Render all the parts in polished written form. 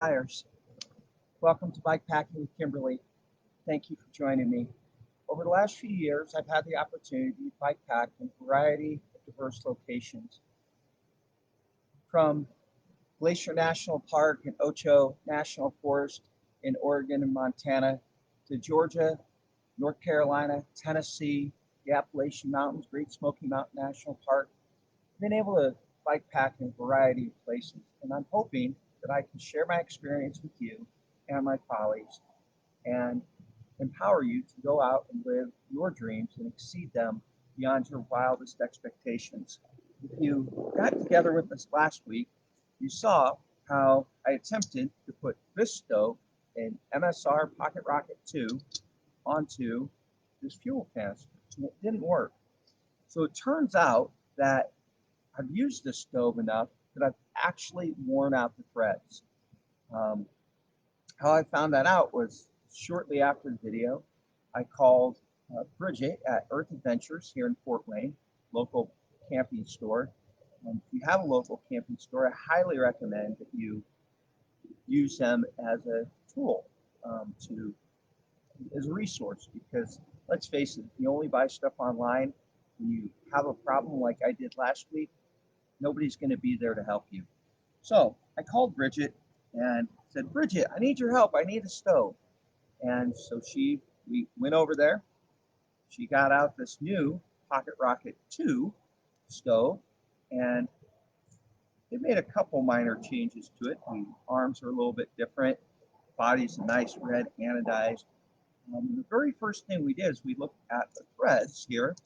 Buyers. Welcome to Bikepacking with Kymberly. Thank you for joining me. Over the last few years, I've had the opportunity to bikepack in a variety of diverse locations, from Glacier National Park and Ocho National Forest in Oregon and Montana to Georgia, North Carolina, Tennessee, the Appalachian Mountains, Great Smoky Mountain National Park. I've been able to bikepack in a variety of places, and I'm hoping that I can share my experience with you and my colleagues and empower you to go out and live your dreams and exceed them beyond your wildest expectations. If you got together with us last week, you saw how I attempted to put this stove, an MSR Pocket Rocket 2, onto this fuel canister, and it didn't work. So it turns out that I've used this stove enough that I've actually worn out the threads. Um, how I found that out was shortly after the video, I called Bridget at Earth Adventures here in Fort Wayne, local camping store. If you have a local camping store, I highly recommend that you use them as a tool to as a resource, because let's face it, if you only buy stuff online, when you have a problem like I did last week, nobody's going to be there to help you. So I called Bridget and said, Bridget, I need your help. I need a stove. And so we went over there. She got out this new Pocket Rocket 2 stove, and they made a couple minor changes to it. The arms are a little bit different. Body's a nice red anodized. The very first thing we did is we looked at the threads here.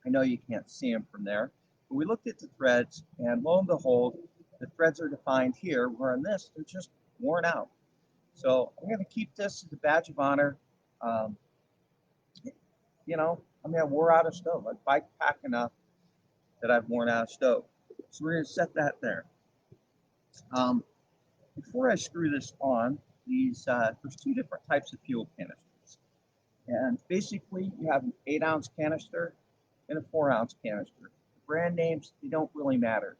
I know you can't see them from there, but we looked at the threads, and lo and behold, the threads are defined here, where on this, they're just worn out. So I'm going to keep this as a badge of honor. Um, I wore out a stove. I bike pack enough that I've worn out a stove. So we're going to set that there. Um, Before I screw this on, there's two different types of fuel canisters. And basically, you have an 8-ounce canister and a 4-ounce canister. The brand names, they don't really matter.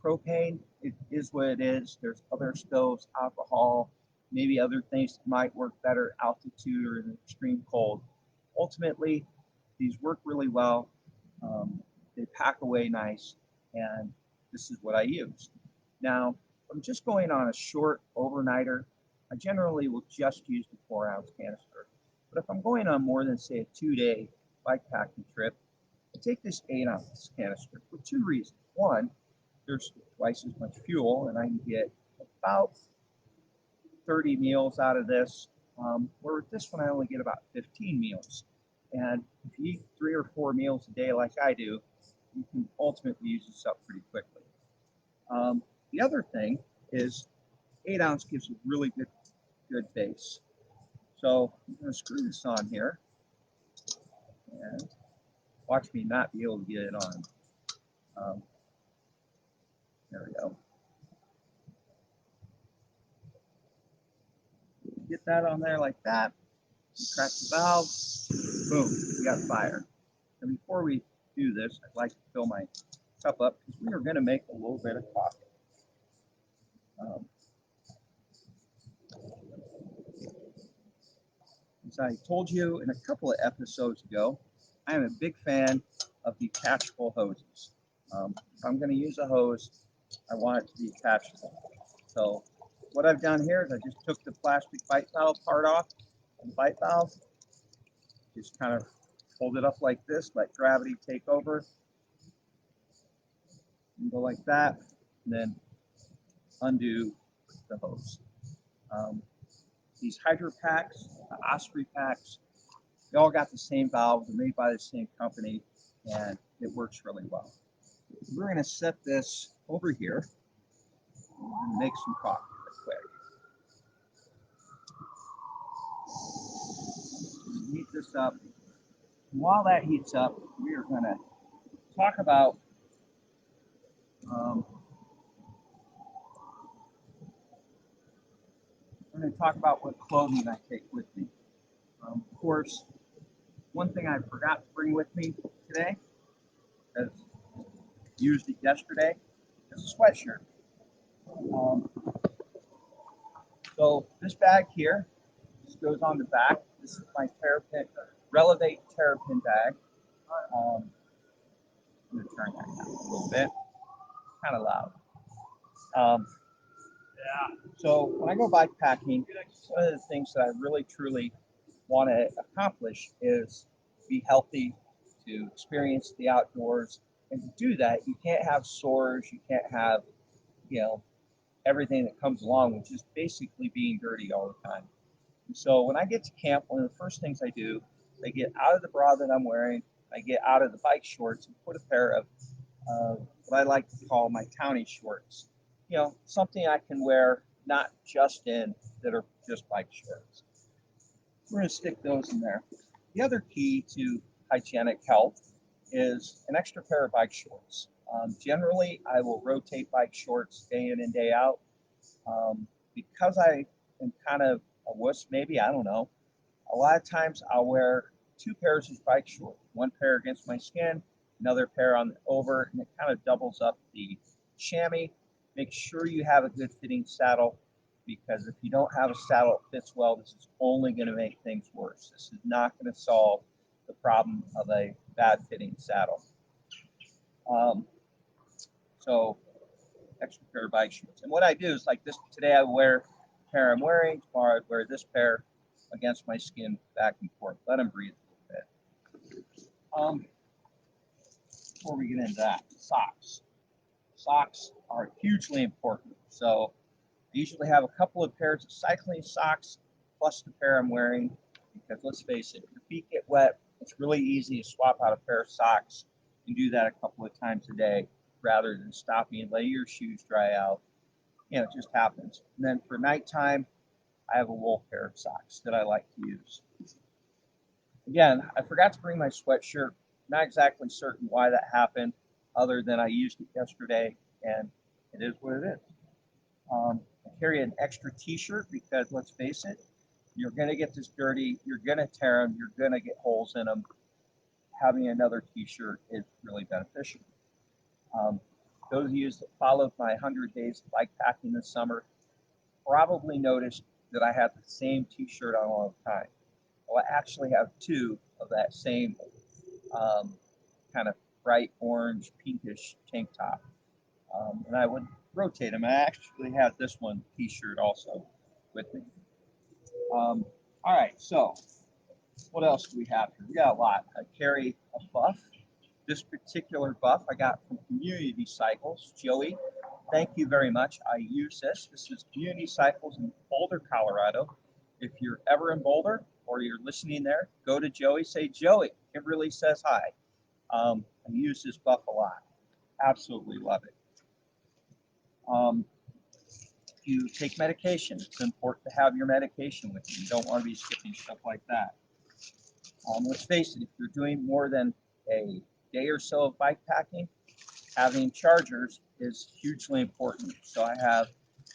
Propane, it is what it is. There's other stoves, alcohol, maybe other things that might work better, altitude or in extreme cold. Ultimately, these work really well. They pack away nice, and this is what I use. Now, if I'm just going on a short overnighter, I generally will just use the 4-ounce canister. But if I'm going on more than, say, a 2-day bikepacking trip, I take this 8-ounce canister for two reasons. One, there's twice as much fuel, and I can get about 30 meals out of this, where with this one I only get about 15 meals. And if you eat 3 or 4 meals a day like I do, you can ultimately use this up pretty quickly. The other thing is 8-ounce gives a really good base. So I'm going to screw this on here, and watch me not be able to get it on. There we go. Get that on there like that. Crack the valve. Boom, we got fire. And before we do this, I'd like to fill my cup up because we are going to make a little bit of coffee. As I told you in a couple of episodes ago, I am a big fan of detachable hoses. If I'm going to use a hose, I want it to be detachable. So what I've done here is I just took the plastic bite valve part off, and the bite valve, just kind of hold it up like this, let gravity take over, and go like that, and then undo the hose. These Hydro packs, the Osprey packs, they all got the same valve. They're made by the same company, and it works really well. We're going to set this over here and make some coffee real quick. Heat this up. And while that heats up, we are going to talk about what clothing I take with me. Of course, one thing I forgot to bring with me today, because used it yesterday, is a sweatshirt. So this bag here, this goes on the back. This is my terrapin, Relevate terrapin bag. I'm going to turn that down a little bit, kind of loud. Um, so when I go bikepacking, one of the things that I really truly want to accomplish is be healthy, to experience the outdoors. And to do that, you can't have sores, you can't have, you know, everything that comes along with just basically being dirty all the time. And so when I get to camp, one of the first things I do, I get out of the bra that I'm wearing, I get out of the bike shorts and put a pair of what I like to call my townie shorts. You know, something I can wear not just in that are just bike shorts. We're going to stick those in there. The other key to hygienic health is an extra pair of bike shorts. Generally, I will rotate bike shorts day in and day out. Because I am kind of a wuss, maybe, I don't know, a lot of times I'll wear two pairs of bike shorts, one pair against my skin, another pair on the over, and it kind of doubles up the chamois. Make sure you have a good fitting saddle, because if you don't have a saddle that fits well, this is only going to make things worse. This is not going to solve the problem of a bad fitting saddle. So extra pair of bike shorts. And what I do is like this, today I wear the pair I'm wearing, tomorrow I'd wear this pair against my skin back and forth. Let them breathe a little bit. Before we get into that, socks. Socks are hugely important. So I usually have a couple of pairs of cycling socks plus the pair I'm wearing, because let's face it, if your feet get wet, it's really easy to swap out a pair of socks and do that a couple of times a day rather than stopping and letting your shoes dry out. You know, it just happens. And then for nighttime, I have a wool pair of socks that I like to use. Again, I forgot to bring my sweatshirt. Not exactly certain why that happened, other than I used it yesterday, and it is what it is. I carry an extra t-shirt because, let's face it, you're going to get this dirty, you're going to tear them, you're going to get holes in them. Having another t-shirt is really beneficial. Those of you that followed my 100 days of bikepacking this summer probably noticed that I had the same t-shirt on all the time. Well, I actually have two of that same kind of bright orange, pinkish tank top. And I would rotate them. I actually had this one t-shirt also with me. All right, so what else do we have here? We got a lot. I carry a buff. This particular buff I got from Community Cycles. Joey, thank you very much. I use this. This is Community Cycles in Boulder, Colorado. If you're ever in Boulder or you're listening there, go to Joey. Say, Joey, Kymberly says hi. I use this buff a lot. Absolutely love it. You take medication. It's important to have your medication with you. You don't want to be skipping stuff like that. Let's face it, if you're doing more than a day or so of bikepacking, having chargers is hugely important. So I have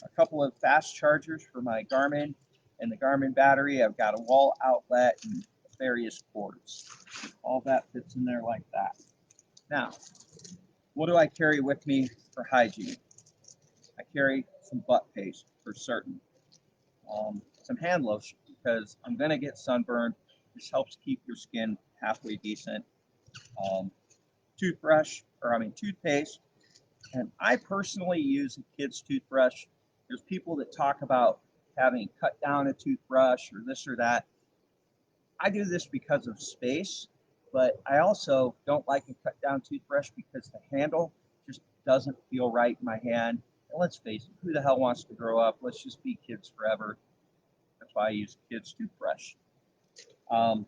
a couple of fast chargers for my Garmin and the Garmin battery. I've got a wall outlet and various cords. All that fits in there like that. Now, what do I carry with me for hygiene? I carry some butt paste for certain. Some hand lotion because I'm going to get sunburned. This helps keep your skin halfway decent. Toothpaste. And I personally use a kid's toothbrush. There's people that talk about having cut down a toothbrush or this or that. I do this because of space, but I also don't like a cut down toothbrush because the handle just doesn't feel right in my hand. And let's face it, who the hell wants to grow up? Let's just be kids forever. That's why I use a kid's toothbrush. And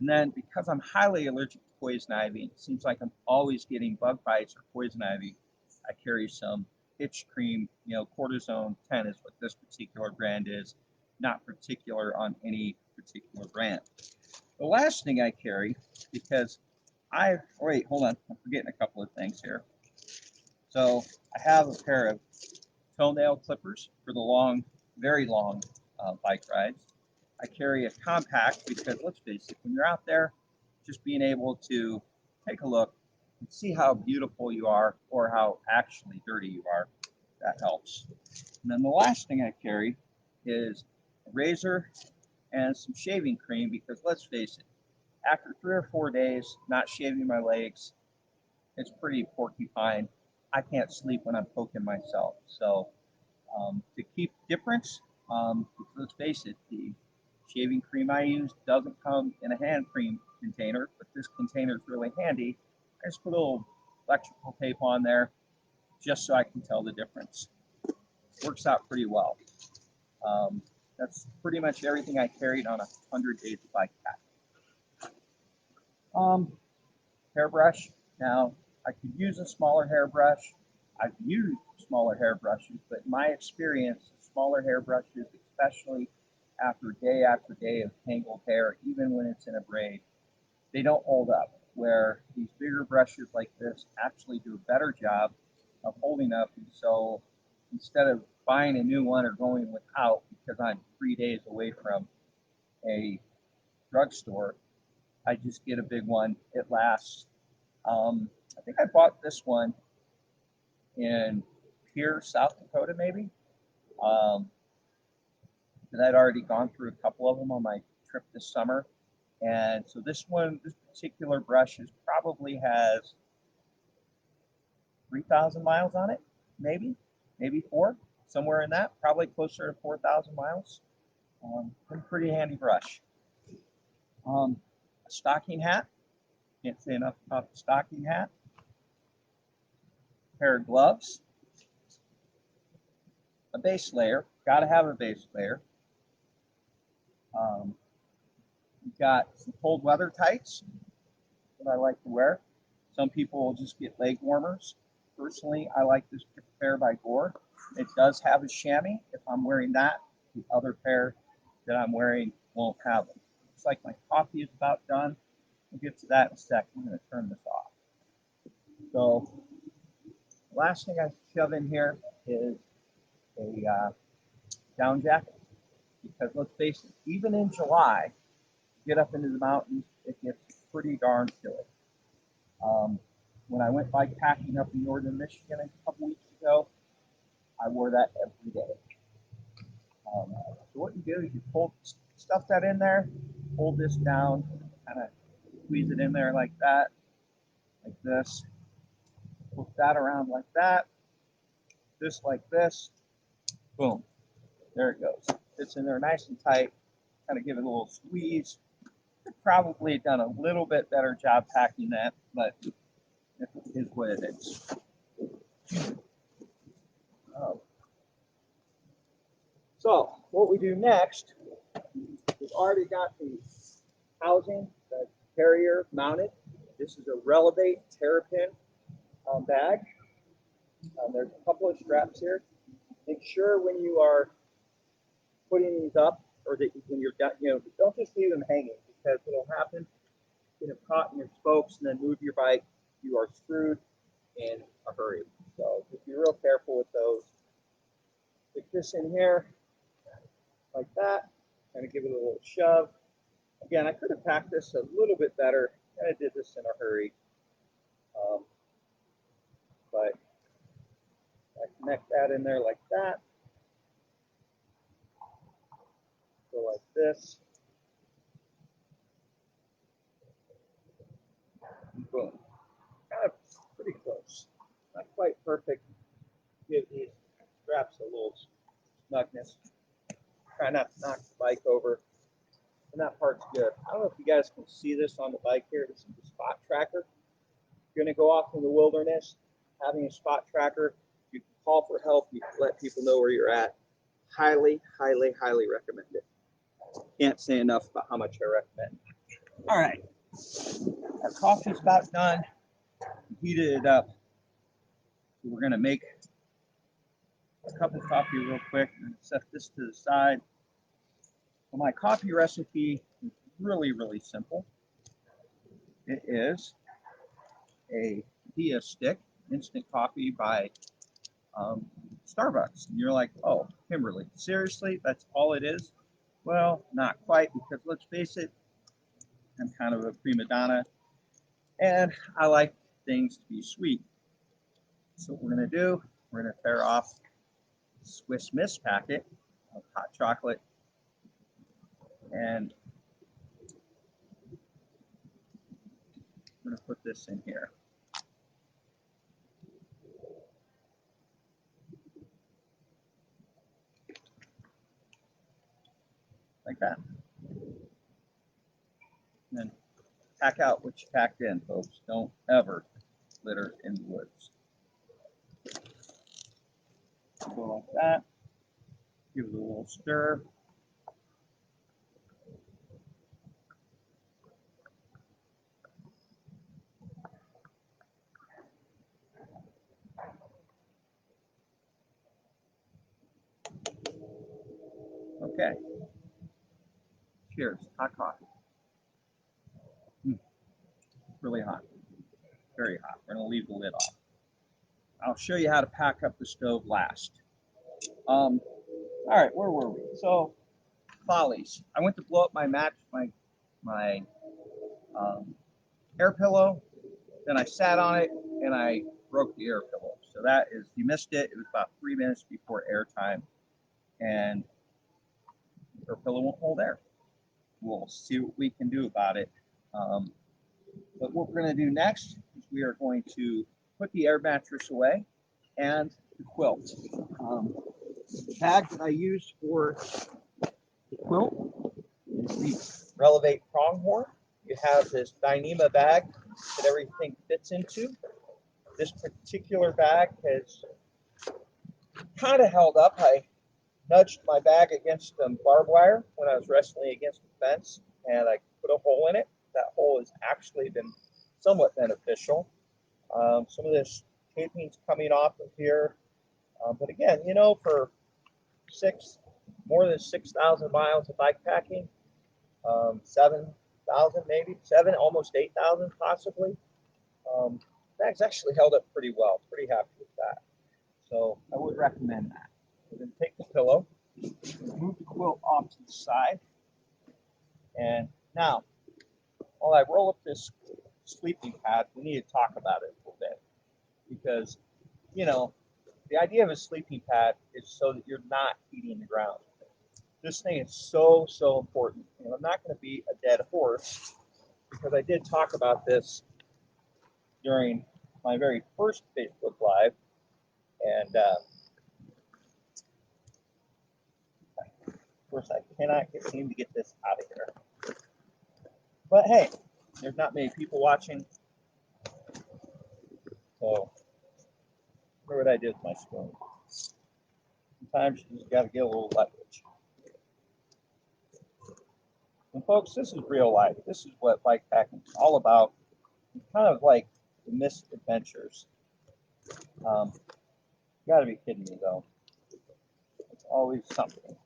then because I'm highly allergic to poison ivy, it seems like I'm always getting bug bites or poison ivy, I carry some itch cream. Cortisone 10 is what this particular brand is, not particular on any particular brand. The last thing I carry, because hold on, I'm forgetting a couple of things here. So I have a pair of toenail clippers for the long, very long bike rides. I carry a compact because, let's face it, when you're out there, just being able to take a look and see how beautiful you are or how actually dirty you are. That helps. And then the last thing I carry is a razor and some shaving cream because let's face it, after 3 or 4 days not shaving my legs, it's pretty porcupine. I can't sleep when I'm poking myself. So to keep difference, let's face it, the shaving cream I use doesn't come in a hand cream container, but this container is really handy. I just put a little electrical tape on there just so I can tell the difference. Works out pretty well. That's pretty much everything I carried on 100 days of bike pack. Hairbrush. Now, I could use a smaller hairbrush. I've used smaller hairbrushes, but in my experience, smaller hairbrushes, especially after day of tangled hair, even when it's in a braid, they don't hold up. Where these bigger brushes like this actually do a better job of holding up. And so instead of buying a new one or going without because I'm 3 days away from a drugstore, I just get a big one. It lasts. I think I bought this one in Pierre, South Dakota, maybe. And I'd already gone through a couple of them on my trip this summer. And so this particular brush probably has 3,000 miles on it, maybe four, somewhere in that, probably closer to 4,000 miles. Pretty handy brush. A stocking hat, can't say enough about the stocking hat. A pair of gloves, a base layer, got to have a base layer. You've got some cold weather tights that I like to wear. Some people will just get leg warmers. Personally, I like this pair by Gore. It does have a chamois. If I'm wearing that, the other pair that I'm wearing won't have them. Looks like my coffee is about done. We'll get to that in a sec. I'm going to turn this off. So the last thing I shove in here is a down jacket. Because let's face it, even in July, get up into the mountains, it gets pretty darn chilly. When I went bikepacking up in northern Michigan a couple weeks ago, I wore that every day. So what you do is you stuff that in there, hold this down, kind of squeeze it in there like that, like this. Flip that around like that, this like this, boom, there it goes. It's in there nice and tight, kind of give it a little squeeze. Could probably have done a little bit better job packing that, but it is what it is. So what we do next, we've already got the housing, the carrier mounted. This is a Relevate Terrapin bag. There's a couple of straps here. Make sure when you are putting these up, or that when you're done, don't just leave them hanging because what'll happen, get them caught in your spokes and then move your bike, you are screwed in a hurry. So just be real careful with those. Stick this in here like that, kind of give it a little shove. Again, I could have packed this a little bit better. I did this in a hurry. But I connect that in there like that. Go like this. And boom. Kind of pretty close. Not quite perfect. Give these straps a little snugness. Try not to knock the bike over. And that part's good. I don't know if you guys can see this on the bike here. This is the spot tracker. If you're going to go off in the wilderness, having a spot tracker, you can call for help. You can let people know where you're at. Highly, highly, highly recommend it. Can't say enough about how much I recommend. All right. Our coffee's about done. Heated it up. So we're going to make a cup of coffee real quick and set this to the side. Well, my coffee recipe is really, really simple. It is a Dia stick, instant coffee by Starbucks. And you're like, oh, Kymberly, seriously? That's all it is? Well, not quite, because let's face it, I'm kind of a prima donna, and I like things to be sweet. So what we're going to do, we're going to tear off Swiss Miss packet of hot chocolate, and I'm going to put this in here. Like that. And then pack out what you packed in, folks. Don't ever litter in the woods. Go like that. Give it a little stir. Okay. Cheers. Hot coffee. Really hot. Very hot. We're going to leave the lid off. I'll show you how to pack up the stove last. All right, where were we? So, follies. I went to blow up my air pillow. Then I sat on it and I broke the air pillow. So that is, you missed it. It was about 3 minutes before airtime, and the air pillow won't hold air. We'll see what we can do about it. But what we're going to do next is we are going to put the air mattress away and the quilt. The bag that I use for the quilt is the Relevate Pronghorn. You have this Dyneema bag that everything fits into. This particular bag has kind of held up. I nudged my bag against some barbed wire when I was wrestling against the fence, and I put a hole in it. That hole has actually been somewhat beneficial. Some of this taping's coming off of here. But again, you know, for more than 6,000 miles of bikepacking, 7,000 maybe, almost 8,000 possibly. Bag's actually held up pretty well. Pretty happy with that. So I would recommend that. We're going to take the pillow, move the quilt off to the side, and now, while I roll up this sleeping pad, we need to talk about it a little bit, because, you know, the idea of a sleeping pad is so that you're not heating the ground. This thing is so, so important. And I'm not going to beat a dead horse, because I did talk about this during my very first Facebook Live. And of course, I cannot seem to get this out of here. But hey, there's not many people watching. So, what would I do with my spoon? Sometimes you just got to get a little leverage. And folks, this is real life. This is what bikepacking is all about. It's kind of like the misadventures. You got to be kidding me, though. It's always something.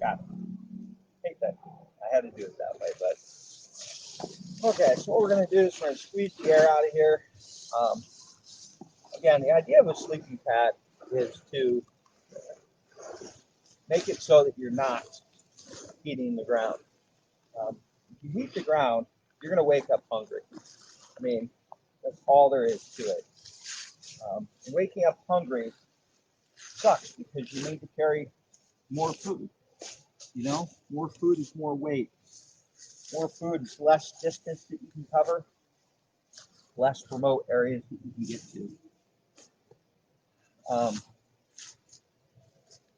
Got it. Take that. I had to do it that way, but okay. So what we're going to do is we're going to squeeze the air out of here. Again, the idea of a sleeping pad is to make it so that you're not heating the ground. If you heat the ground, you're going to wake up hungry. I mean, that's all there is to it. And waking up hungry sucks, because you need to carry more food. You know, more food is more weight. More food is less distance that you can cover, less remote areas that you can get to.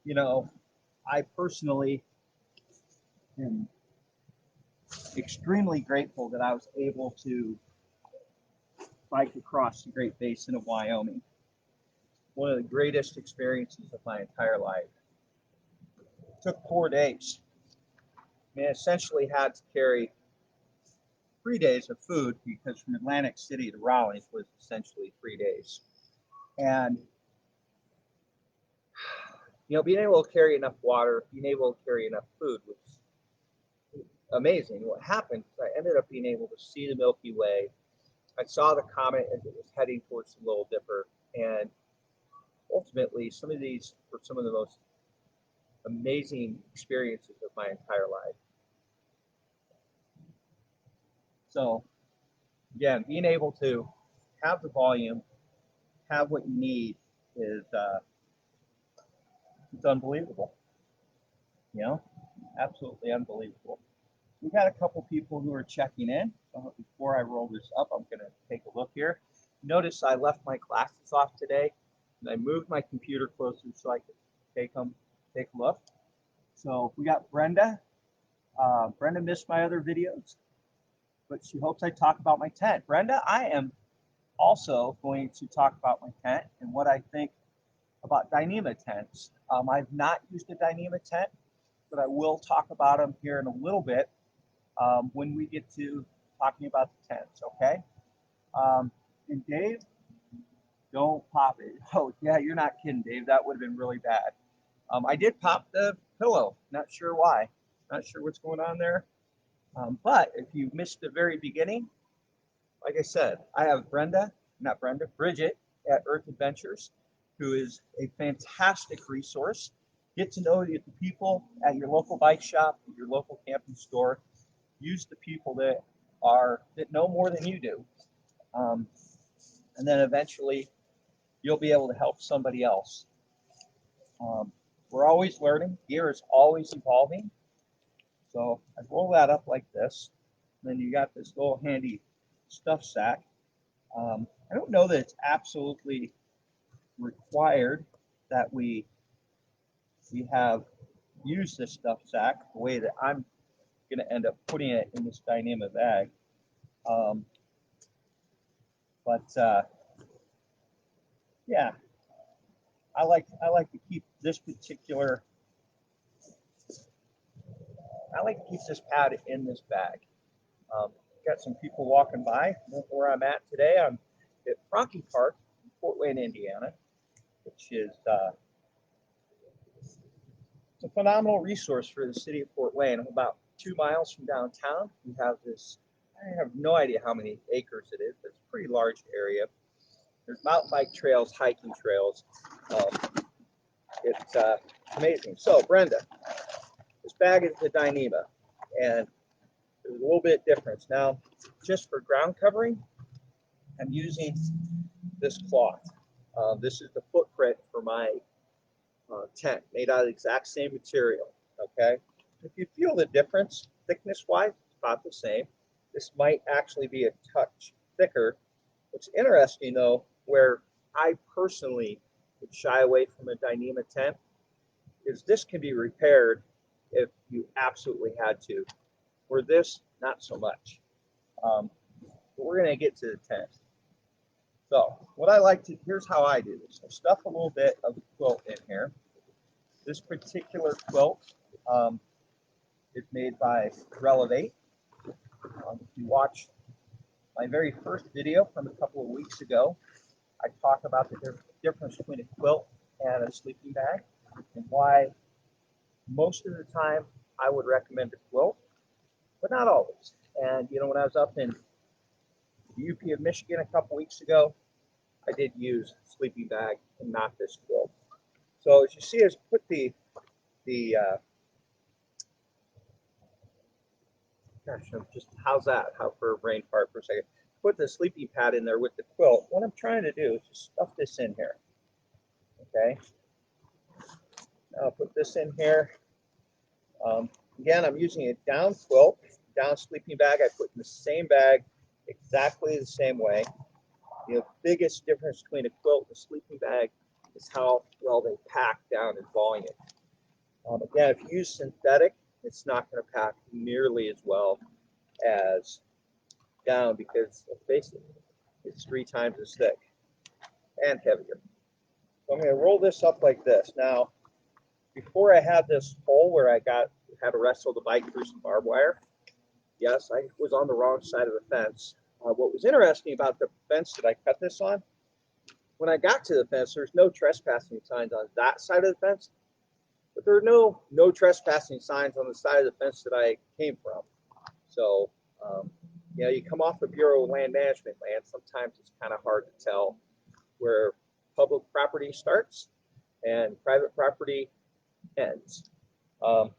You know, I personally am extremely grateful that I was able to bike across the Great Basin of Wyoming. One of the greatest experiences of my entire life. It took 4 days. I mean, I essentially had to carry 3 days of food, because from Atlantic City to Raleigh was essentially 3 days. And, you know, being able to carry enough water, being able to carry enough food was amazing. What happened is I ended up being able to see the Milky Way. I saw the comet as it was heading towards the Little Dipper. And ultimately, some of these were some of the most amazing experiences of my entire life. So again, being able to have the volume, have what you need is it's unbelievable. You know, absolutely unbelievable. We got a couple people who are checking in. So before I roll this up, I'm going to take a look here. Notice I left my glasses off today, and I moved my computer closer so I could take a look. So we got Brenda. Brenda missed my other videos, but she hopes I talk about my tent. Brenda, I am also going to talk about my tent and what I think about Dyneema tents. I've not used a Dyneema tent, but I will talk about them here in a little bit when we get to talking about the tents, okay? And Dave, don't pop it. Oh, yeah, you're not kidding, Dave. That would have been really bad. I did pop the pillow. Not sure why. Not sure what's going on there. But if you missed the very beginning, like I said, I have Bridget at Earth Adventures, who is a fantastic resource. Get to know the people at your local bike shop, your local camping store. Use the people that know more than you do. And then eventually you'll be able to help somebody else. We're always learning. Gear is always evolving. So I roll that up like this. And then you got this little handy stuff sack. I don't know that it's absolutely required that we have used this stuff sack the way that I'm going to end up putting it in this Dyneema bag. Yeah, I like to keep this particular. I like to keep this pad in this bag. Got some people walking by where I'm at today. I'm at Franke Park in Fort Wayne, Indiana, which is it's a phenomenal resource for the city of Fort Wayne. I'm about 2 miles from downtown. We have this, I have no idea how many acres it is, but it's a pretty large area. There's mountain bike trails, hiking trails. It's amazing. So, Brenda, this bag is the Dyneema, and there's a little bit of difference. Now, just for ground covering, I'm using this cloth. This is the footprint for my tent, made out of the exact same material, okay? If you feel the difference, thickness-wise, it's about the same. This might actually be a touch thicker. What's interesting, though, where I personally would shy away from a Dyneema tent, is this can be repaired if you absolutely had to. Where this, not so much. But we're going to get to the tent. So what I like to, here's how I do this. I stuff a little bit of the quilt in here. This particular quilt is made by Relevate. If you watch my very first video from a couple of weeks ago, I talk about the difference between a quilt and a sleeping bag and why most of the time I would recommend a quilt, but not always. And you know, when I was up in the UP of Michigan a couple weeks ago, I did use a sleeping bag and not this quilt. So as you see, I put how's that? How for a brain fart for a second. Put the sleeping pad in there with the quilt. What I'm trying to do is just stuff this in here. Okay. Now I'll put this in here. Again, I'm using a down quilt, down sleeping bag. I put in the same bag exactly the same way. The biggest difference between a quilt and a sleeping bag is how well they pack down in volume. Again, if you use synthetic, it's not going to pack nearly as well as down because, basically, it's 3 times as thick and heavier. So I'm going to roll this up like this. Now, before I had this hole where I had to wrestle the bike through some barbed wire, yes, I was on the wrong side of the fence. What was interesting about the fence that I cut this on, when I got to the fence, there's no trespassing signs on that side of the fence, but there are no trespassing signs on the side of the fence that I came from. So, you come off the Bureau of Land Management land, sometimes it's kind of hard to tell where public property starts and private property ends. All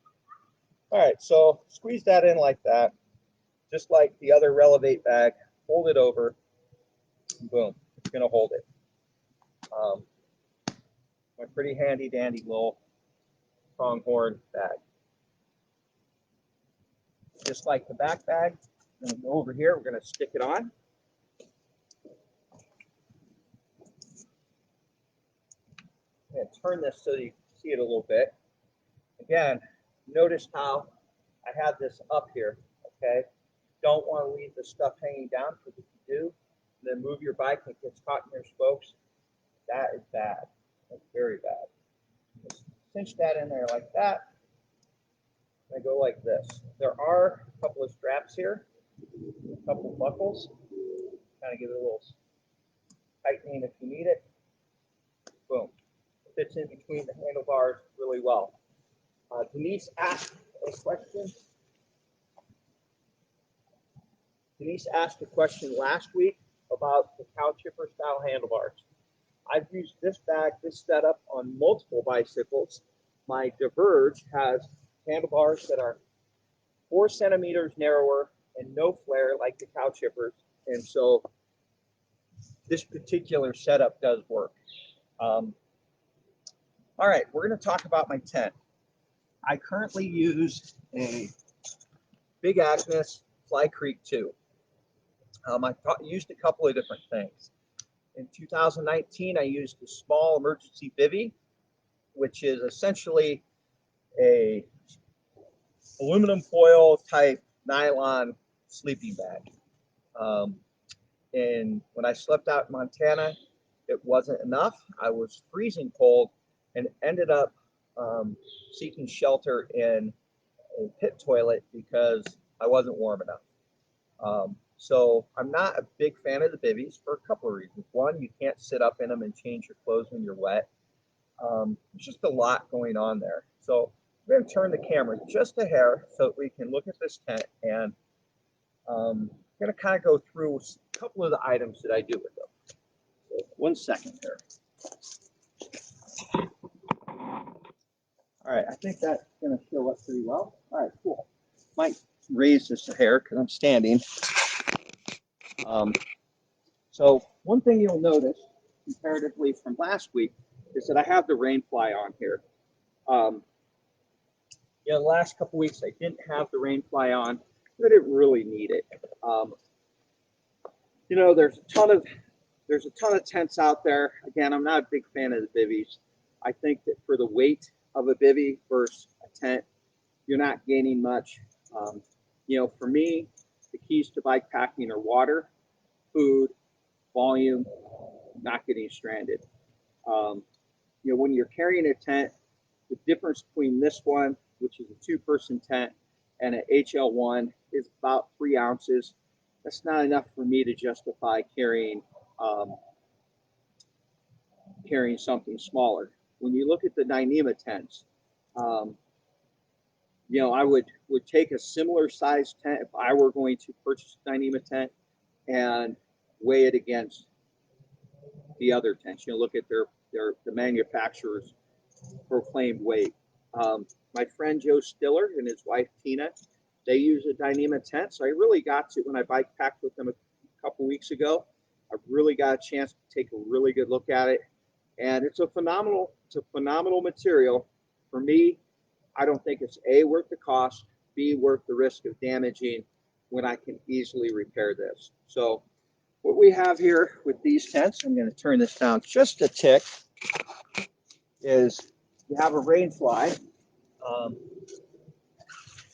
right, so squeeze that in like that, just like the other Relevate bag. fold it over, and boom, it's going to hold it. My pretty handy dandy little pronghorn bag. Just like the back bag, I'm going to go over here, we're going to stick it on. I'm going to turn this so you can see it a little bit. Again, notice how I have this up here, okay? Don't want to leave the stuff hanging down, because if you do, and then move your bike and it gets caught in your spokes, that is bad. That's very bad. Just cinch that in there like that. I go like this. There are a couple of straps here, a couple of buckles. Kind of give it a little tightening if you need it. Boom. It fits in between the handlebars really well. Denise asked a question. Denise asked a question last week about the cow chipper style handlebars. I've used this bag, this setup on multiple bicycles. My Diverge has handlebars that are 4 centimeters narrower and no flare like the cow chippers. And so this particular setup does work. All right, we're going to talk about my tent. I currently use a Big Agnes Fly Creek 2. I used a couple of different things. In 2019, I used a small emergency bivvy, which is essentially a aluminum foil type nylon sleeping bag. And when I slept out in Montana, it wasn't enough. I was freezing cold and ended up seeking shelter in a pit toilet because I wasn't warm enough. So I'm not a big fan of the bivvies for a couple of reasons. One, you can't sit up in them and change your clothes when you're wet. There's just a lot going on there. So I'm going to turn the camera just a hair so that we can look at this tent, and I'm going to kind of go through a couple of the items that I do with them. So 1 second here. All right, I think that's going to show up pretty well. All right, cool. Might raise this a hair because I'm standing. So one thing you'll notice comparatively from last week is that I have the rain fly on here. The last couple weeks I didn't have the rain fly on. I didn't really need it. There's a ton of tents out there. Again, I'm not a big fan of the bivvies. I think that for the weight of a bivvy versus a tent, you're not gaining much. For me, the keys to bike packing are water, food, volume, not getting stranded. When you're carrying a tent, the difference between this one, which is a 2-person tent, and an HL1 is about 3 ounces. That's not enough for me to justify carrying something smaller. When you look at the Dyneema tents, I would take a similar size tent if I were going to purchase a Dyneema tent and weigh it against the other tents. Look at the manufacturer's proclaimed weight. My friend Joe Stiller and his wife Tina, they use a Dyneema tent, so I really got to, when I bike packed with them a couple weeks ago, I really got a chance to take a really good look at it, and it's a phenomenal material. For me, I don't think it's A, worth the cost, B, worth the risk of damaging when I can easily repair this. So what we have here with these tents, I'm going to turn this down just a tick, is you have a rain fly.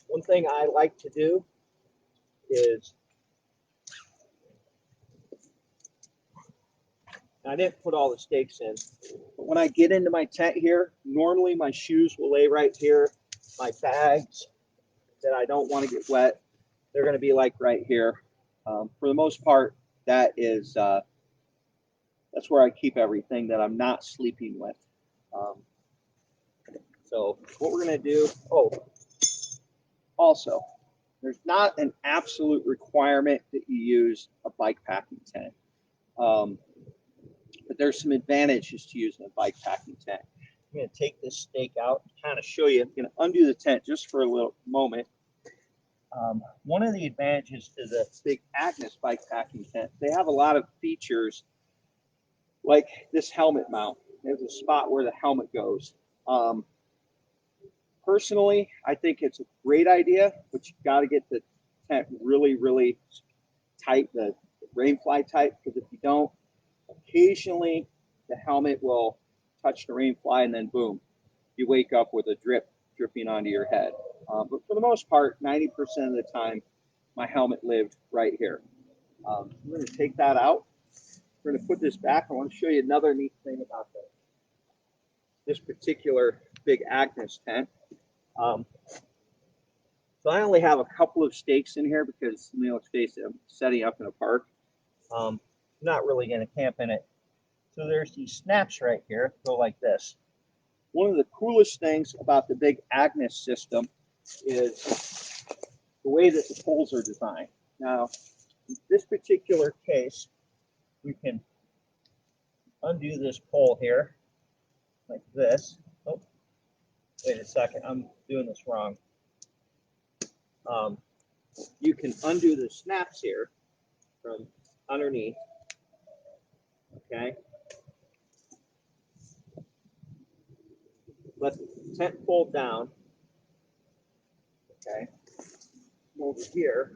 One thing I like to do is, I didn't put all the stakes in, but when I get into my tent here, normally my shoes will lay right here. My bags that I don't want to get wet, they're going to be like right here. For the most part, that's where I keep everything that I'm not sleeping with. So what we're going to do, also, there's not an absolute requirement that you use a bike packing tent. But there's some advantages to using a bike packing tent. I'm going to take this stake out and kind of show you. I'm going to undo the tent just for a little moment. One of the advantages to the big Agnes bikepacking tent, they have a lot of features like this helmet mount. There's a spot where the helmet goes. Personally, I think it's a great idea, but you've got to get the tent really, really tight, the rainfly tight, because if you don't, occasionally the helmet will touch the rainfly and then boom, you wake up with a drip dripping onto your head. But for the most part, 90% of the time, my helmet lived right here. I'm going to take that out. We're going to put this back. I want to show you another neat thing about this particular big Agnes tent. So I only have a couple of stakes in here because, let's face it, I'm setting up in a park. Not really going to camp in it. So there's these snaps right here, go like this. One of the coolest things about the big Agnes system is the way that the poles are designed. Now, in this particular case, we can undo this pole here, like this. Oh, wait a second, I'm doing this wrong. You can undo the snaps here from underneath, okay? Let the tent fold down, okay? Over here,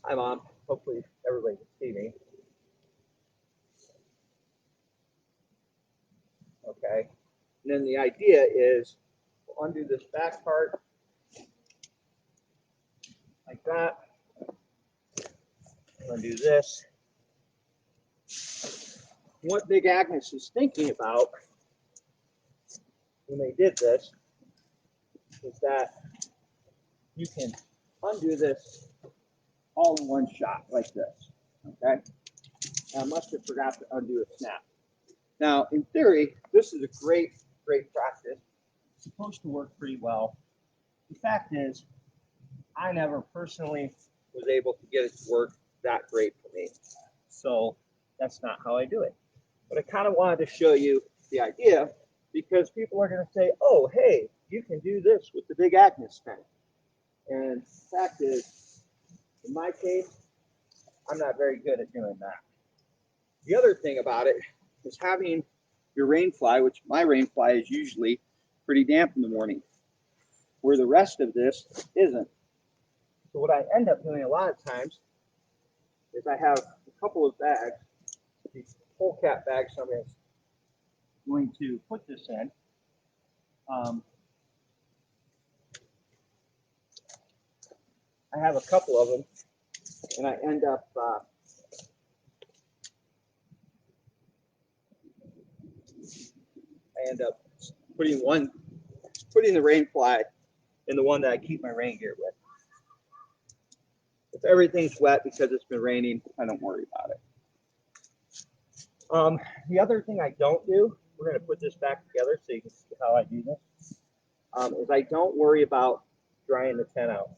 hi Mom, hopefully everybody can see me. Okay, and then the idea is we'll undo this back part like that. Undo this. What Big Agnes is thinking about when they did this is that you can undo this all in one shot like this. Okay, I must have forgot to undo a snap. Now, in theory, this is a great practice. It's supposed to work pretty well. The fact is, I never personally was able to get it to work that great for me. So that's not how I do it. But I kind of wanted to show you the idea because people are going to say, oh, hey, you can do this with the big Agnes tent. And the fact is, in my case, I'm not very good at doing that. The other thing about it is having your rain fly, which my rain fly is usually pretty damp in the morning, where the rest of this isn't. So what I end up doing a lot of times is I have a couple of bags, these polecat bags I'm going to put this in. I have a couple of them, and I end up putting the rain fly in the one that I keep my rain gear with. If everything's wet because it's been raining, I don't worry about it. The other thing I don't do, we're going to put this back together so you can see how I do this, is I don't worry about drying the tent out.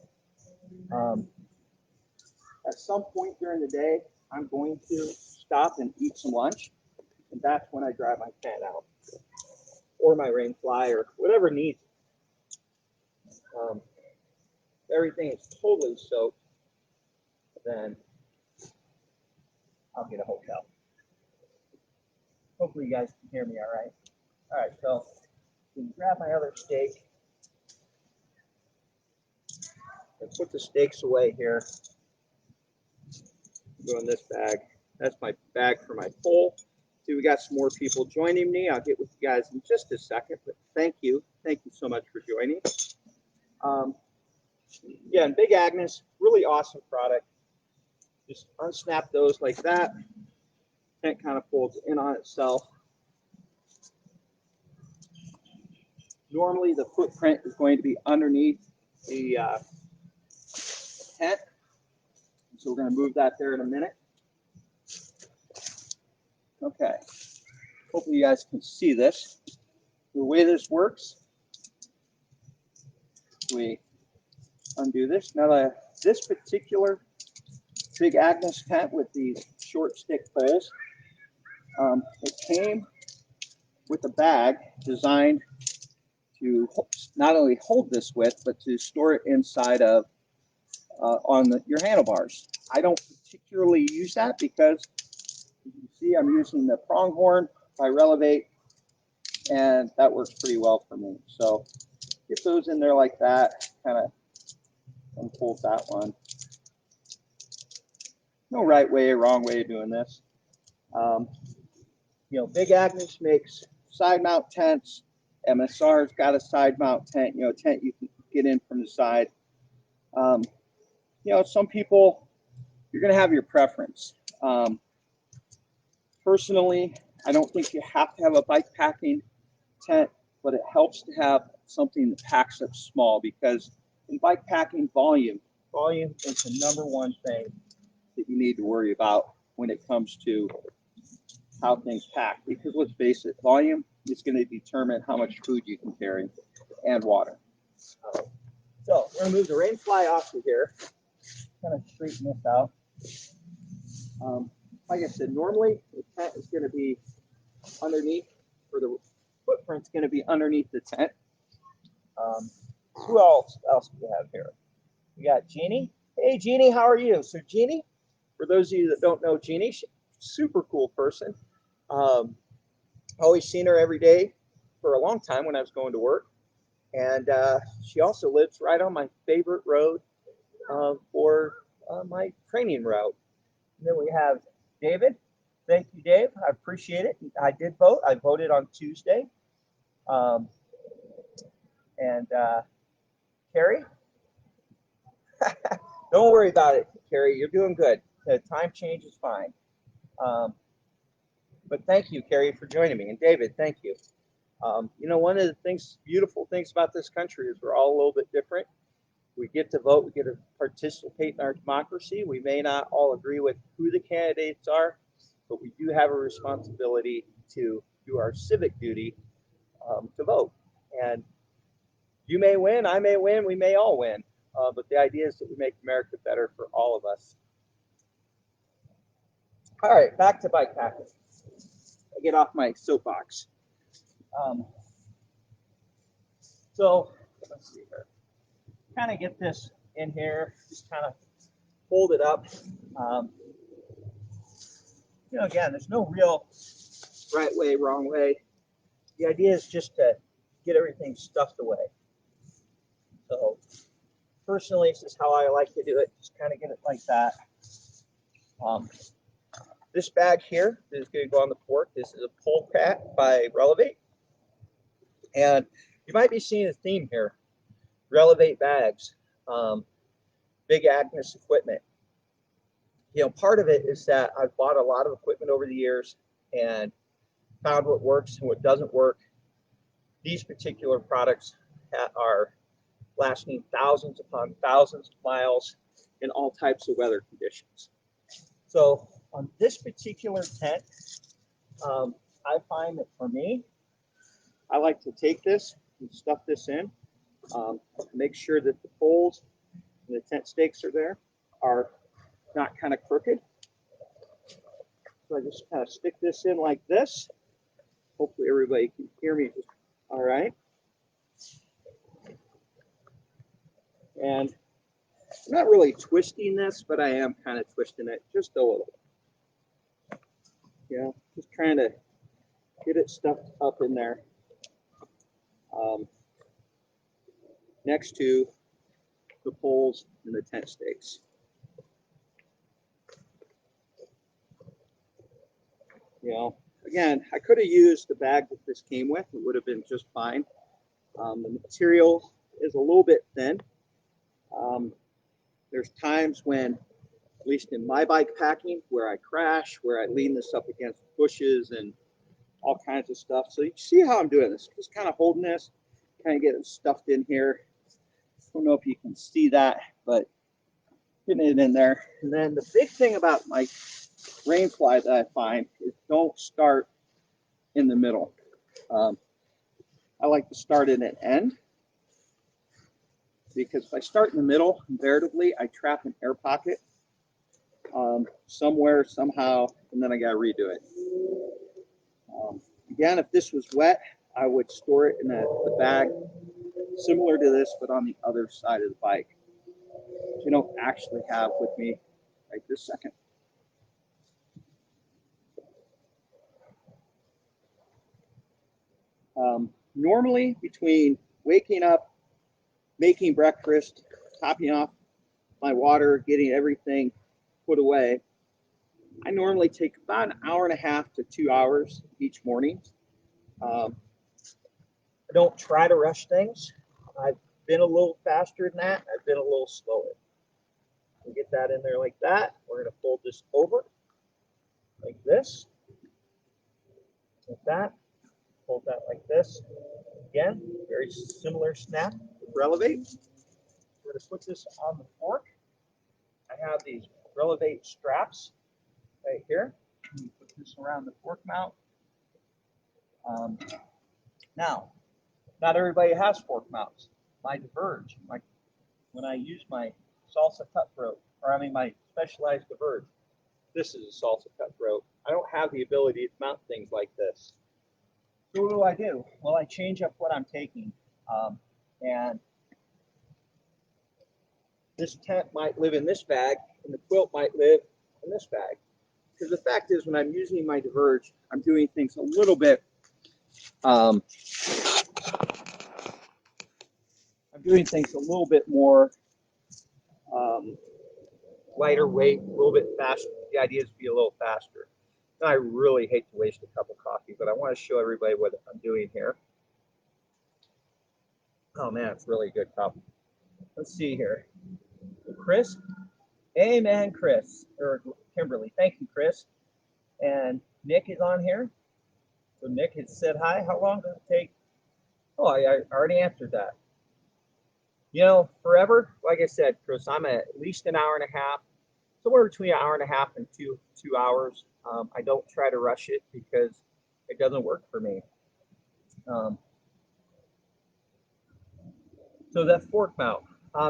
At some point during the day, I'm going to stop and eat some lunch, and that's when I dry my tent out, or my rain fly, or whatever needs it. Everything is totally soaked, then I'll get a hotel. Hopefully you guys can hear me all right. All right, so I'm gonna grab my other steak and put the steaks away here. Go in this bag. That's my bag for my pole. See, we got some more people joining me. I'll get with you guys in just a second, but thank you. Thank you so much for joining. Yeah, and Big Agnes, really awesome product. Just unsnap those like that. Tent kind of folds in on itself. Normally, the footprint is going to be underneath the tent. So we're going to move that there in a minute. Okay. Hopefully you guys can see this. The way this works, we undo this. Now, this particular Big Agnes tent with these short stick poles, it came with a bag designed to not only hold this with, but to store it inside of your handlebars. I don't particularly use that because you can see I'm using the pronghorn by Relevate, and that works pretty well for me. So get those in there like that, kind of unfold that one. No right way or wrong way of doing this. You know, Big Agnes makes side mount tents. MSR's got a side mount tent, you know, tent you can get in from the side. You know, some people, you're going to have your preference. Personally, I don't think you have to have a bike packing tent, but it helps to have something that packs up small, because in bike packing, volume is the number one thing that you need to worry about when it comes to how things pack. Because let's face it, volume is going to determine how much food you can carry and water. So we're going to move the rain fly off of here, kind of straighten this out. Like I said, normally the tent is going to be underneath, or the footprint's going to be underneath the tent. Who else do we have here? We got Jeannie. Hey, Jeannie, how are you? So Jeannie, for those of you that don't know Jeannie, she's a super cool person. Always seen her every day for a long time when I was going to work. And she also lives right on my favorite road for my training route. And then we have David. Thank you, Dave. I appreciate it. I did vote. I voted on Tuesday. And Carrie, don't worry about it, Carrie. You're doing good. The time change is fine. But thank you, Carrie, for joining me. And David, thank you. You know, one of the beautiful things about this country is we're all a little bit different. We get to vote. We get to participate in our democracy. We may not all agree with who the candidates are, but we do have a responsibility to do our civic duty to vote. And you may win, I may win, we may all win. But the idea is that we make America better for all of us. All right, back to bike packing. I get off my soapbox. So let's see here. Kind of get this in here, just kind of hold it up. You know, again, there's no real right way, wrong way. The idea is just to get everything stuffed away. So personally, this is how I like to do it. Just kind of get it like that. This bag here is going to go on the fork. This is a polecat by Relevate. And you might be seeing a theme here. Relevate bags, Big Agnes equipment. You know, part of it is that I've bought a lot of equipment over the years and found what works and what doesn't work. These particular products are lasting thousands upon thousands of miles in all types of weather conditions. So on this particular tent, I find that for me, I like to take this and stuff this in. Make sure that the poles and the tent stakes are not kind of crooked. So I just kind of stick this in like this. Hopefully everybody can hear me just all right. And I'm not really twisting this, but I am kind of twisting it just a little. You know, just trying to get it stuffed up in there. Next to the poles and the tent stakes. You know, again, I could have used the bag that this came with. It would have been just fine. The material is a little bit thin. There's times when, at least in my bike packing, where I crash, where I lean this up against bushes and all kinds of stuff. So you see how I'm doing this. Just kind of holding this, kind of getting it stuffed in here. I don't know if you can see that, but getting it in there. And then the big thing about my rain fly that I find is don't start in the middle. I like to start at an end, because if I start in the middle, invariably I trap an air pocket somewhere, somehow, and then I got to redo it. Again, if this was wet, I would store it in the bag similar to this, but on the other side of the bike, which I don't actually have with me right this second. Normally, between waking up, making breakfast, topping off my water, getting everything put away, I normally take about an hour and a half to 2 hours each morning. I don't try to rush things. I've been a little faster than that. I've been a little slower. We'll get that in there like that. We're going to fold this over like this, like that. Fold that like this. Again, very similar snap with Relevate. We're going to put this on the fork. I have these Relevate straps right here. Put this around the fork mount. Now, not everybody has fork mounts. My Diverge, when I use my salsa cutthroat, or I mean my specialized Diverge, this is a salsa cutthroat. I don't have the ability to mount things like this. So what do I do? Well, I change up what I'm taking. And this tent might live in this bag, and the quilt might live in this bag. Because the fact is, when I'm using my Diverge, I'm doing things a little bit more lighter weight, a little bit faster. The idea is to be a little faster. And I really hate to waste a cup of coffee, but I want to show everybody what I'm doing here. Oh man, it's really a good cup. Let's see here. Chris, amen, Chris, or Kymberly. Thank you, Chris. And Nick is on here. So Nick has said hi. How long does it take? Oh, I already answered that. You know, forever, like I said, Chris, I'm at least an hour and a half, somewhere between an hour and a half and two hours. I don't try to rush it because it doesn't work for me. So that fork mount,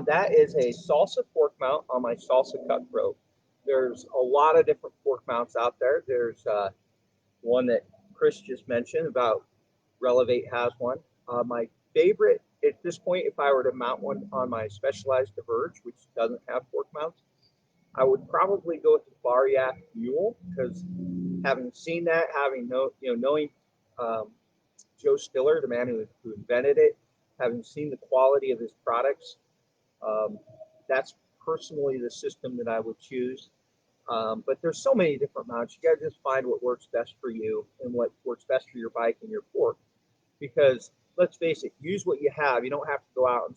that is a salsa fork mount on my salsa cutthroat. There's a lot of different fork mounts out there. There's one that Chris just mentioned about Relevate has one. My favorite at this point, if I were to mount one on my Specialized Diverge, which doesn't have fork mounts, I would probably go with the Baryak Mule, because having seen that, knowing Joe Stiller, the man who invented it, having seen the quality of his products, that's personally the system that I would choose. But there's so many different mounts. You got to just find what works best for you and what works best for your bike and your fork. Because let's face it, use what you have. You don't have to go out and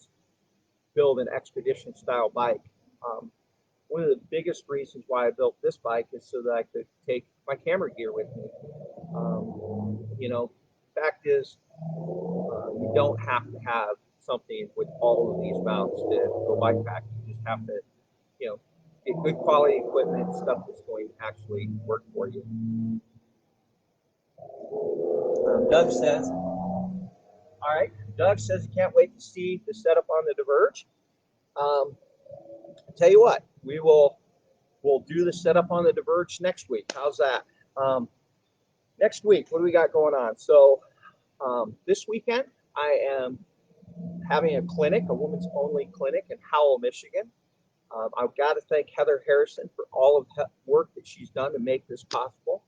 build an expedition style bike. One of the biggest reasons why I built this bike is so that I could take my camera gear with me. Fact is, you don't have to have something with all of these mounts to go bikepacking. You just have to, get good quality equipment, stuff that's going to actually work for you. Doug says, all right, Doug says he can't wait to see the setup on the Diverge. I'll tell you what, we'll do the setup on the Diverge next week. How's that? Next week, what do we got going on? So this weekend, I am having a clinic, a women's only clinic in Howell, Michigan. I've got to thank Heather Harrison for all of the work that she's done to make this possible.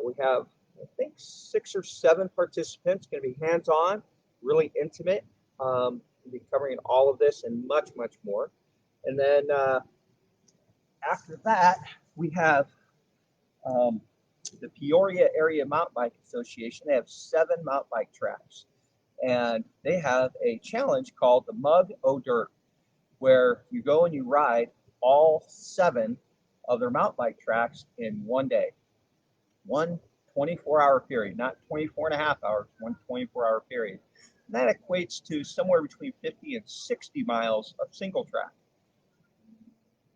We have, I think, 6 or 7 participants, going to be hands-on, really intimate. We'll be covering all of this and much, much more. And then after that, we have the Peoria Area Mountain Bike Association. They have 7 mountain bike tracks. And they have a challenge called the Mug O Dirt, where you go and you ride all 7 of their mountain bike tracks in one day. One 24-hour period, not 24 and a half hours, one 24-hour period. And that equates to somewhere between 50 and 60 miles of single track.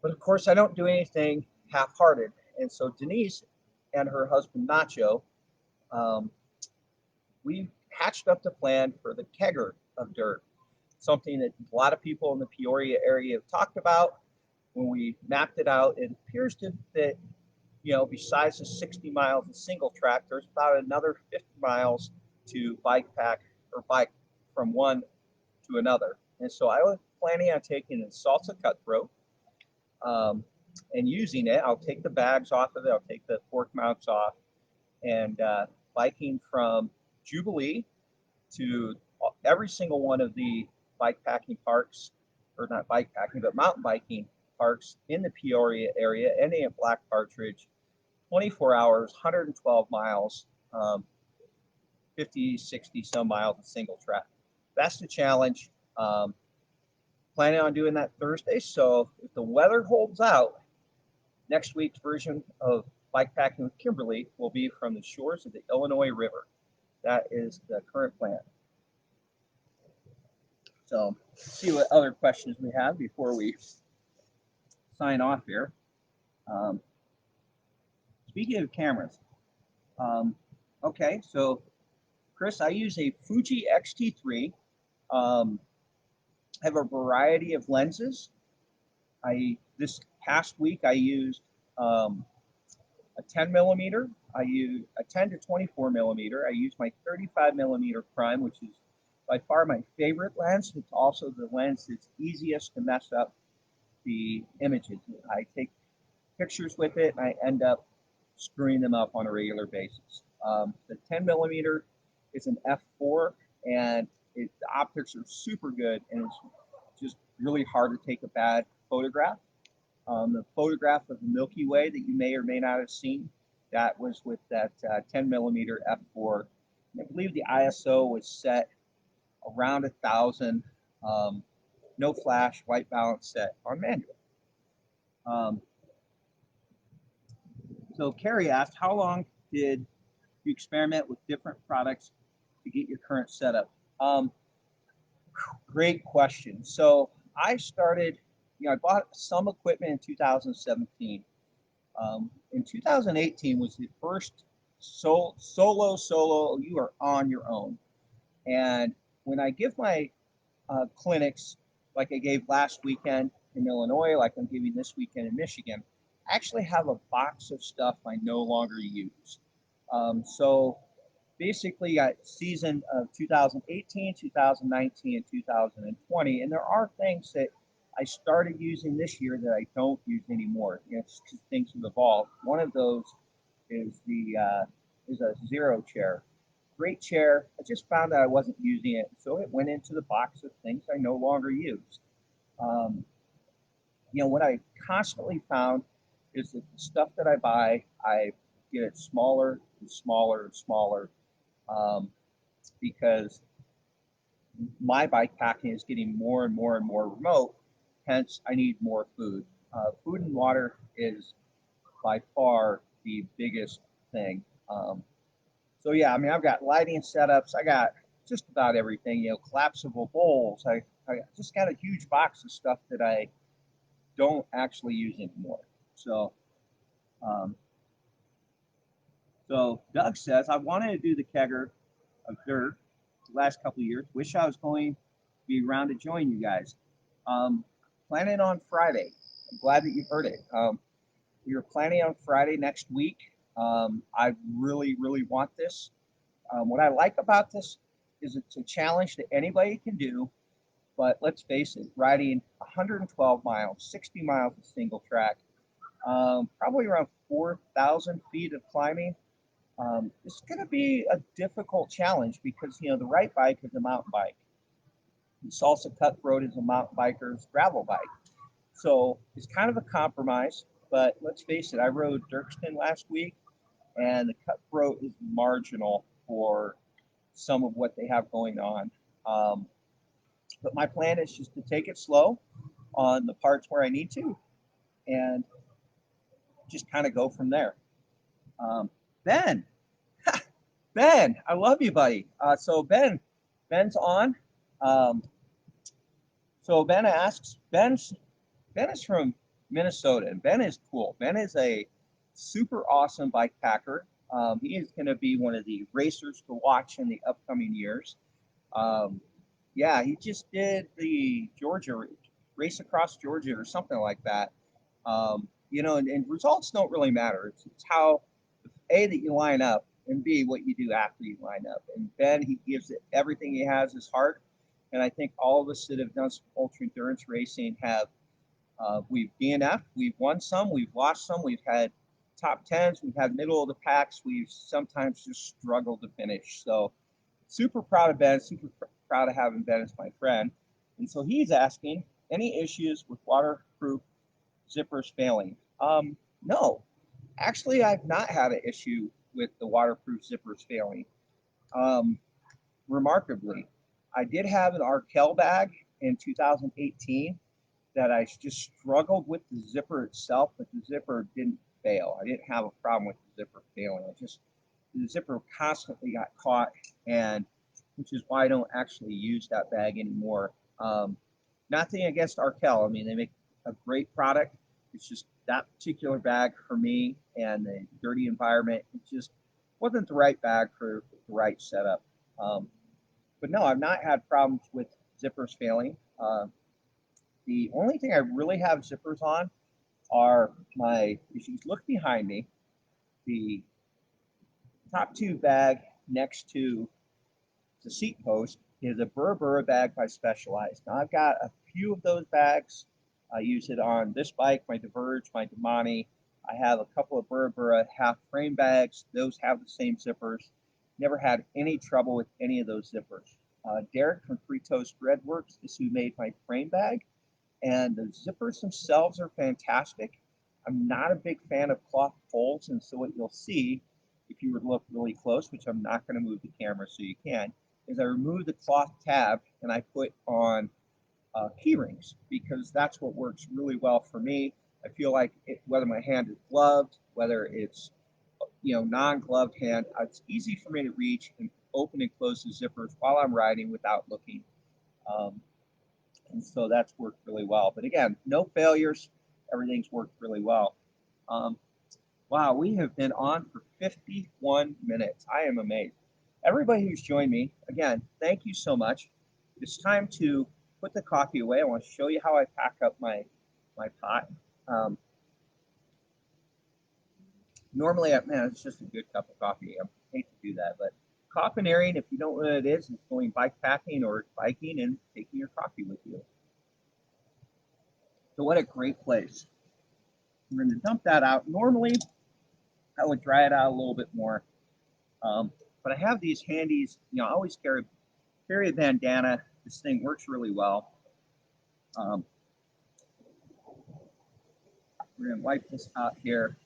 But of course, I don't do anything half-hearted. And so Denise and her husband Nacho, we hatched up the plan for the kegger of dirt, something that a lot of people in the Peoria area have talked about. When we mapped it out, it appears that, besides the 60 miles of single track, there's about another 50 miles to bike pack or bike from one to another. And so I was planning on taking a salsa cutthroat and using it. I'll take the bags off of it. I'll take the fork mounts off and biking from Jubilee to every single one of the bike packing parks, or not bike packing, but mountain biking parks in the Peoria area, any at Black Partridge, 24 hours, 112 miles, 50, 60 some miles of single track. That's the challenge. Planning on doing that Thursday. So if the weather holds out, next week's version of Bikepacking with Kymberly will be from the shores of the Illinois River. That is the current plan. So see what other questions we have before we sign off here. Speaking of cameras, okay, so Chris, I use a Fuji X-T3. I have a variety of lenses. This past week I used a 10 millimeter. I use a 10 to 24 millimeter. I use my 35 millimeter prime, which is by far my favorite lens. It's also the lens that's easiest to mess up the images. I take pictures with it and I end up screwing them up on a regular basis. The 10 millimeter is an f4 and the optics are super good and it's just really hard to take a bad photograph. The photograph of the Milky Way that you may or may not have seen, that was with that 10 millimeter f4. I believe the ISO was set around 1,000, no flash, white balance set on manual. So Carrie asked, how long did you experiment with different products to get your current setup? Great question. So I started, I bought some equipment in 2017. In 2018 was the first solo, you are on your own. And when I give my clinics, like I gave last weekend in Illinois, like I'm giving this weekend in Michigan, I actually have a box of stuff I no longer use. So basically got season of 2018, 2019, and 2020, and there are things that I started using this year that I don't use anymore. It's just things have evolved. One of those is is a Zero chair. Great chair. I just found that I wasn't using it, so it went into the box of things I no longer use. What I constantly found is that the stuff that I buy, I get it smaller and smaller and smaller because my bike packing is getting more and more and more remote. Hence, I need more food. Food and water is by far the biggest thing. So yeah, I mean, I've got lighting setups. I got just about everything. Collapsible bowls. I just got a huge box of stuff that I don't actually use anymore. So, so Doug says, I wanted to do the kegger of dirt the last couple of years. Wish I was going to be around to join you guys. Planning on Friday. I'm glad that you heard it. We are planning on Friday next week. I really, really want this. What I like about this is it's a challenge that anybody can do, but let's face it, riding 112 miles, 60 miles of single track, probably around 4,000 feet of climbing. It's going to be a difficult challenge because, the right bike is a mountain bike. The Salsa Cutthroat is a mountain biker's gravel bike. So it's kind of a compromise, but let's face it, I rode Dirkston last week, and the Cutthroat is marginal for some of what they have going on. But my plan is just to take it slow on the parts where I need to and just kind of go from there. Ben, Ben, I love you, buddy. So Ben's on. So Ben asks, Ben is from Minnesota, and Ben is cool. Ben is a super awesome bike packer. He is going to be one of the racers to watch in the upcoming years. Yeah, he just did the Georgia race across Georgia or something like that. And results don't really matter. It's how that you line up and B, what you do after you line up. And Ben, he gives it everything he has, his heart. And I think all of us that have done some ultra endurance racing have, we've DNF, we've won some, we've lost some, we've had top tens, we've had middle of the packs, we've sometimes just struggled to finish. So super proud of Ben, super proud of having Ben as my friend. And so he's asking, any issues with waterproof zippers failing? No, actually, I've not had an issue with the waterproof zippers failing. Um, Remarkably, I did have an Arkell bag in 2018 that I just struggled with the zipper itself, but the zipper didn't fail. I didn't have a problem with the zipper failing. The zipper constantly got caught, and which is why I don't actually use that bag anymore. Nothing against Arkell. I mean, they make a great product. It's just that particular bag for me and the dirty environment, it just wasn't the right bag for the right setup. But no, I've not had problems with zippers failing. The only thing I really have zippers on are if you look behind me, the top two bag next to the seat post is a Burra Burra bag by Specialized. Now I've got a few of those bags. I use it on this bike, my Diverge, my Damani. I have a couple of Burra Burra half frame bags. Those have the same zippers. Never had any trouble with any of those zippers. Derek from Free Toast Breadworks is who made my frame bag, and the zippers themselves are fantastic. I'm not a big fan of cloth poles, and so what you'll see, if you were to look really close, which I'm not going to move the camera so you can, is I remove the cloth tab and I put on key rings, because that's what works really well for me. I feel like whether my hand is gloved, whether it's non-gloved hand, it's easy for me to reach and open and close the zippers while I'm riding without looking. And so that's worked really well. But again, no failures. Everything's worked really well. Wow, we have been on for 51 minutes. I am amazed. Everybody who's joined me, again, thank you so much. It's time to put the coffee away. I want to show you how I pack up my pot. Normally, it's just a good cup of coffee. I hate to do that, but coffeeneering, if you don't know what it is going bikepacking or biking and taking your coffee with you. So what a great place. We're going to dump that out. Normally, I would dry it out a little bit more, but I have these handies. I always carry a bandana. This thing works really well. We're going to wipe this out here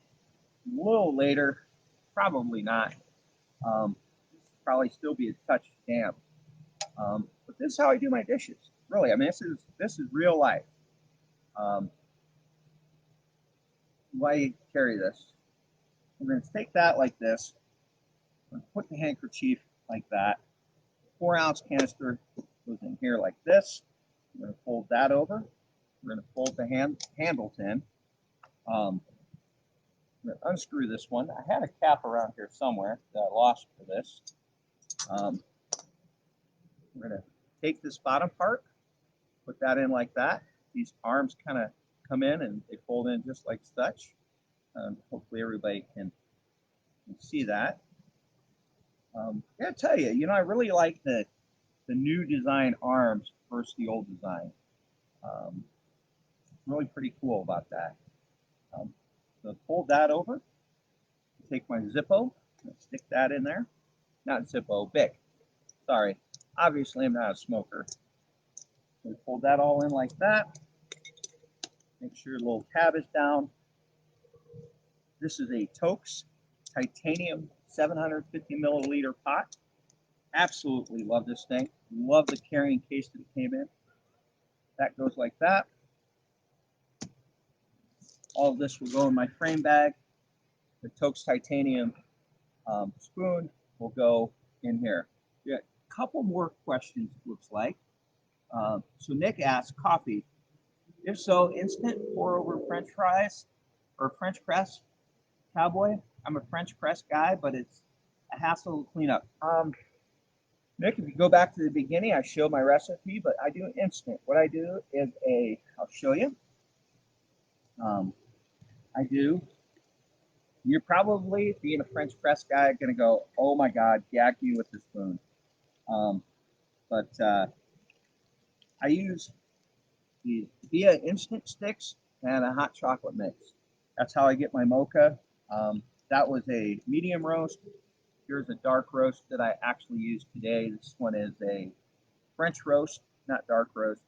a little later. Probably not. Probably still be a touch damp. But this is how I do my dishes. Really, this is real life. Why you carry this? We're going to take that like this. We're going to put the handkerchief like that. 4-ounce canister goes in here like this. We're going to fold that over. We're going to fold the handles in. I'm going to unscrew this one. I had a cap around here somewhere that I lost for this. We're going to take this bottom part, put that in like that. These arms kind of come in and they fold in just like such. Hopefully everybody can see that. I gotta tell you, I really like the new design arms versus the old design. Really pretty cool about that. So fold that over. Take my Zippo, stick that in there. Not Zippo, Bic. Sorry. Obviously, I'm not a smoker. So fold that all in like that. Make sure your little tab is down. This is a Toaks titanium 750 milliliter pot. Absolutely love this thing. Love the carrying case that it came in. That goes like that. All of this will go in my frame bag. The Toaks titanium spoon will go in here. Yeah, a couple more questions, it looks like. So Nick asked, coffee. If so, instant pour over French fries or French press, Cowboy? I'm a French press guy, but it's a hassle to clean up. Nick, if you go back to the beginning, I showed my recipe, but I do instant. What I do is I'll show you. I do You're probably, being a French press guy, going to go, oh my God, gag me with the spoon. But I use the Via instant sticks and a hot chocolate mix. That's how I get my mocha. That was a medium roast. Here's a dark roast that I actually used today. This one is a French roast, not dark roast.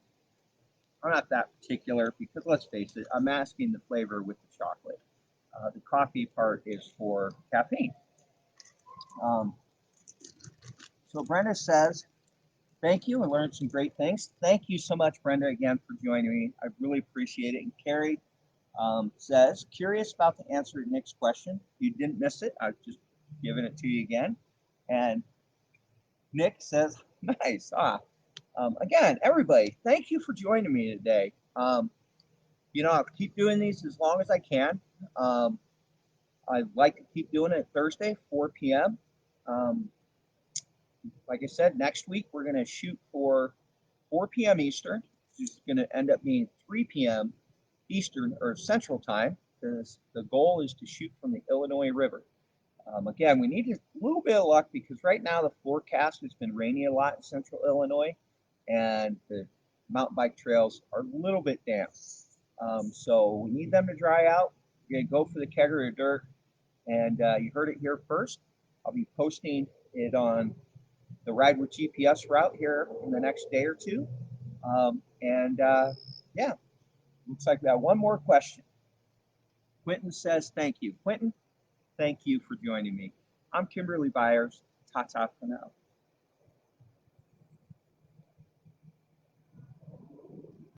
I'm not that particular because let's face it, I'm masking the flavor with the chocolate. The coffee part is for caffeine. Um, so Brenda says, thank you. I learned some great things. Thank you so much, Brenda, again for joining me. I really appreciate it. And Carrie says, curious about the answer to Nick's question. You didn't miss it. I've just given it to you again. And Nick says, nice. Again, everybody, thank you for joining me today. I'll keep doing these as long as I can. I'd like to keep doing it Thursday, 4 p.m. Um, like I said, next week we're going to shoot for 4 p.m. Eastern. It's going to end up being 3 p.m. Eastern or Central Time because the goal is to shoot from the Illinois River. Again, we need a little bit of luck because right now the forecast has been rainy a lot in central Illinois and the mountain bike trails are a little bit damp. So we need them to dry out. We're going to go for the kegger of dirt. And you heard it here first. I'll be posting it on the Ride with GPS route here in the next day or two. Yeah, looks like we have one more question. Quentin says, thank you. Quentin, thank you for joining me. I'm Kymberly Byers. Ta-ta for now.